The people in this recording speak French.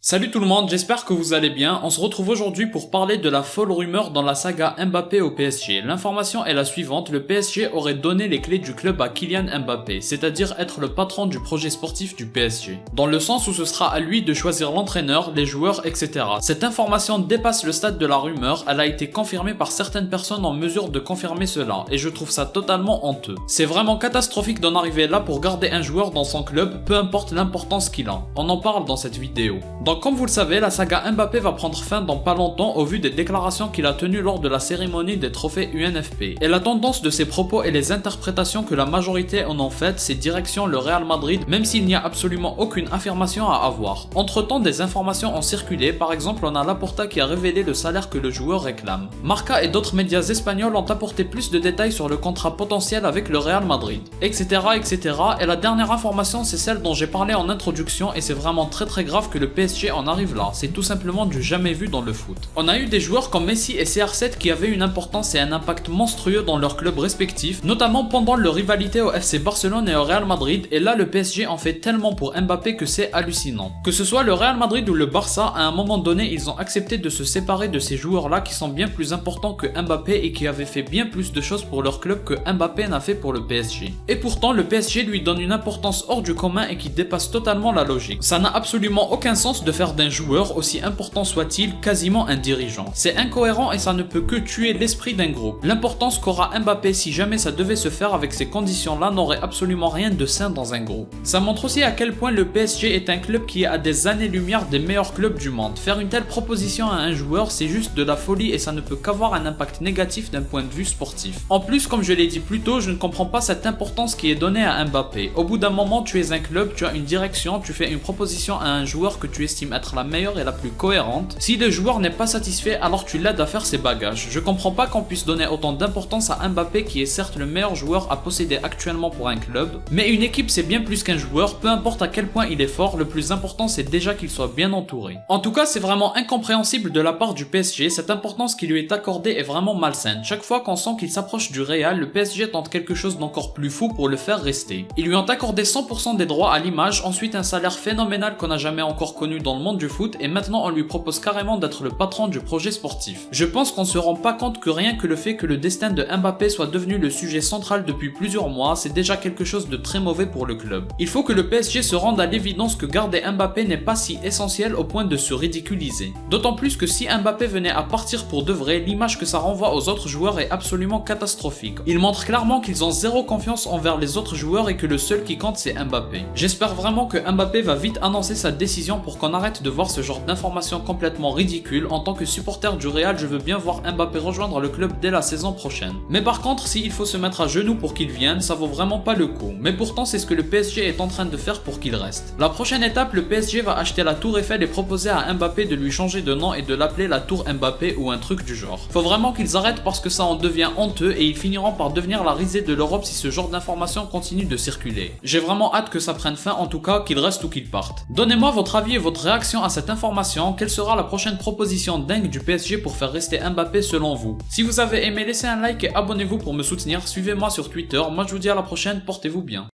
Salut tout le monde, j'espère que vous allez bien. On se retrouve aujourd'hui pour parler de la folle rumeur dans la saga Mbappé au PSG. L'information est la suivante, le PSG aurait donné les clés du club à Kylian Mbappé, c'est-à-dire être le patron du projet sportif du PSG. Dans le sens où ce sera à lui de choisir l'entraîneur, les joueurs, etc. Cette information dépasse le stade de la rumeur, elle a été confirmée par certaines personnes en mesure de confirmer cela, et je trouve ça totalement honteux. C'est vraiment catastrophique d'en arriver là pour garder un joueur dans son club, peu importe l'importance qu'il a. On en parle dans cette vidéo. Donc comme vous le savez, la saga Mbappé va prendre fin dans pas longtemps au vu des déclarations qu'il a tenues lors de la cérémonie des trophées UNFP. Et la tendance de ses propos et les interprétations que la majorité en ont faites, c'est direction le Real Madrid, même s'il n'y a absolument aucune affirmation à avoir. Entre temps, des informations ont circulé, par exemple on a Laporta qui a révélé le salaire que le joueur réclame. Marca et d'autres médias espagnols ont apporté plus de détails sur le contrat potentiel avec le Real Madrid, etc. etc. Et la dernière information c'est celle dont j'ai parlé en introduction et c'est vraiment très grave que le PSG en arrive là, c'est tout simplement du jamais vu dans le foot. On a eu des joueurs comme Messi et CR7 qui avaient une importance et un impact monstrueux dans leurs clubs respectifs, notamment pendant leur rivalité au FC Barcelone et au Real Madrid, et là le PSG en fait tellement pour Mbappé que c'est hallucinant. Que ce soit le Real Madrid ou le Barça, à un moment donné ils ont accepté de se séparer de ces joueurs là qui sont bien plus importants que Mbappé et qui avaient fait bien plus de choses pour leur club que Mbappé n'a fait pour le PSG. Et pourtant le PSG lui donne une importance hors du commun et qui dépasse totalement la logique. Ça n'a absolument aucun sens de faire d'un joueur, aussi important soit-il, quasiment un dirigeant. C'est incohérent et ça ne peut que tuer l'esprit d'un groupe. L'importance qu'aura Mbappé si jamais ça devait se faire avec ces conditions-là n'aurait absolument rien de sain dans un groupe. Ça montre aussi à quel point le PSG est un club qui est à des années-lumière des meilleurs clubs du monde. Faire une telle proposition à un joueur, c'est juste de la folie et ça ne peut qu'avoir un impact négatif d'un point de vue sportif. En plus, comme je l'ai dit plus tôt, je ne comprends pas cette importance qui est donnée à Mbappé. Au bout d'un moment, tu es un club, tu as une direction, tu fais une proposition à un joueur que tu estimes être la meilleure et la plus cohérente. Si le joueur n'est pas satisfait, alors tu l'aides à faire ses bagages. Je comprends pas qu'on puisse donner autant d'importance à Mbappé qui est certes le meilleur joueur à posséder actuellement pour un club, mais une équipe c'est bien plus qu'un joueur, peu importe à quel point il est fort, le plus important c'est déjà qu'il soit bien entouré. En tout cas c'est vraiment incompréhensible de la part du PSG, cette importance qui lui est accordée est vraiment malsaine. Chaque fois qu'on sent qu'il s'approche du Real, le PSG tente quelque chose d'encore plus fou pour le faire rester. Ils lui ont accordé 100% des droits à l'image, ensuite un salaire phénoménal qu'on n'a jamais encore connu dans le monde du foot, et maintenant on lui propose carrément d'être le patron du projet sportif. Je pense qu'on se rend pas compte que rien que le fait que le destin de Mbappé soit devenu le sujet central depuis plusieurs mois, c'est déjà quelque chose de très mauvais pour le club. Il faut que le PSG se rende à l'évidence que garder Mbappé n'est pas si essentiel au point de se ridiculiser. D'autant plus que si Mbappé venait à partir pour de vrai, l'image que ça renvoie aux autres joueurs est absolument catastrophique. Il montre clairement qu'ils ont zéro confiance envers les autres joueurs et que le seul qui compte c'est Mbappé. J'espère vraiment que Mbappé va vite annoncer sa décision pour qu'on arrête de voir ce genre d'informations complètement ridicules. En tant que supporter du Real, je veux bien voir Mbappé rejoindre le club dès la saison prochaine. Mais par contre, s'il faut se mettre à genoux pour qu'il vienne, ça vaut vraiment pas le coup. Mais pourtant, c'est ce que le PSG est en train de faire pour qu'il reste. La prochaine étape, le PSG va acheter la tour Eiffel et proposer à Mbappé de lui changer de nom et de l'appeler la tour Mbappé ou un truc du genre. Faut vraiment qu'ils arrêtent parce que ça en devient honteux et ils finiront par devenir la risée de l'Europe si ce genre d'informations continue de circuler. J'ai vraiment hâte que ça prenne fin, en tout cas qu'il reste ou qu'il parte. Donnez-moi votre avis et votre réaction à cette information. Quelle sera la prochaine proposition dingue du PSG pour faire rester Mbappé selon vous? Si vous avez aimé, laissez un like et abonnez-vous pour me soutenir. Suivez-moi sur Twitter. Moi je vous dis à la prochaine, portez-vous bien.